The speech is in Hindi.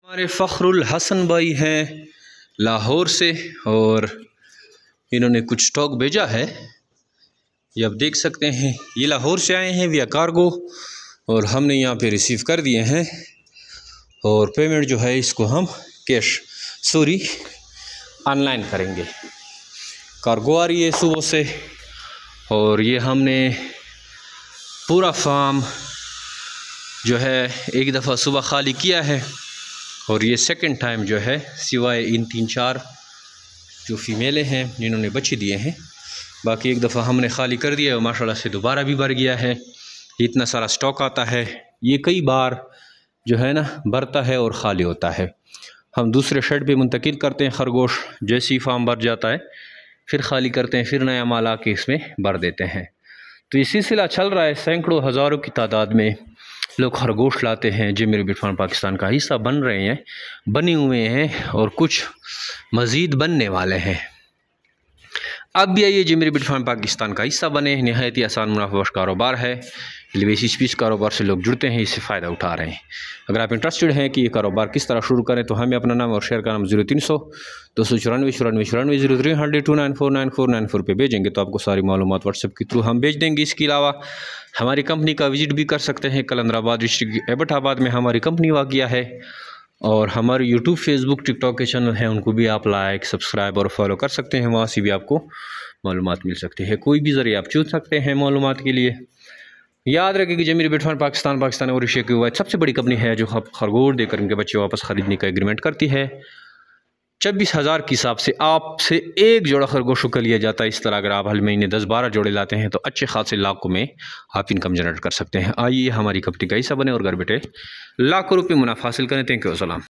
हमारे फ़खरुल हसन भाई हैं लाहौर से और इन्होंने कुछ स्टॉक भेजा है। ये आप देख सकते हैं, ये लाहौर से आए हैं विया कार्गो और हमने यहाँ पे रिसीव कर दिए हैं। और पेमेंट जो है इसको हम ऑनलाइन करेंगे। कार्गो आ रही है सुबह से और ये हमने पूरा फार्म जो है एक दफ़ा सुबह खाली किया है और ये सेकंड टाइम जो है, सिवाय इन 3-4 जो फीमेलें हैं जिन्होंने बच्चे दिए हैं, बाकी एक दफ़ा हमने खाली कर दिया है और माशाल्लाह से दोबारा भी भर गया है। इतना सारा स्टॉक आता है, ये कई बार जो है ना भरता है और ख़ाली होता है। हम दूसरे शेड पे मुंतकिल करते हैं खरगोश, जैसे ही फार्म भर जाता है फिर ख़ाली करते हैं, फिर नया माल आके इसमें भर देते हैं। तो ये सिलसिला चल रहा है, सैकड़ों हज़ारों की तादाद में लोग खरगोश लाते हैं। जिमरी बिट फार्म पाकिस्तान का हिस्सा बन रहे हैं, बने हुए हैं और कुछ मज़ीद बनने वाले हैं। अब भी आइए जिमरी बिट फार्म पाकिस्तान का हिस्सा बने। नहायत ही आसान मुनाफाबख्श कारोबार है। लिवेसी पीस कारोबार से लोग जुड़ते हैं, इससे फ़ायदा उठा रहे हैं। अगर आप इंटरेस्टेड हैं कि ये कारोबार किस तरह शुरू करें तो हमें अपना नाम और शेयर का नाम 0300 294 0300 2949494 पे भेजेंगे तो आपको सारी मालूमात व्हाट्सएप के थ्रू हम भेज देंगे। इसके अलावा हमारी कंपनी का विज़िट भी कर सकते हैं। कलंदराबाद डिस्ट्रिक्ट एबटाबाद में हमारी कंपनी वाक़िया है और हमारे यूट्यूब, फेसबुक, टिकटॉक के चैनल हैं, उनको भी आप लाइक, सब्सक्राइब और फॉलो कर सकते हैं। वहाँ से भी आपको मालूमात मिल सकती है। कोई भी ज़रिए आप चुन सकते हैं मालूमात के लिए। याद रखें कि जिमरी बिट फार्म पाकिस्तान और एशिया की कुवैत सबसे बड़ी कंपनी है जो खरगोश देकर इनके बच्चे वापस ख़रीदने का एग्रीमेंट करती है। 26,000 के हिसाब से आपसे एक जोड़ा खरगोशों का लिया जाता है। इस तरह अगर आप हर महीने 10-12 जोड़े लाते हैं तो अच्छे खासे लाखों में आप इनकम जनरेट कर सकते हैं। आइए हमारी कंपनी का हिस्सा बने और घर बैठे लाखों रुपये मुनाफा हासिल करें। Thank you. अस्सलाम।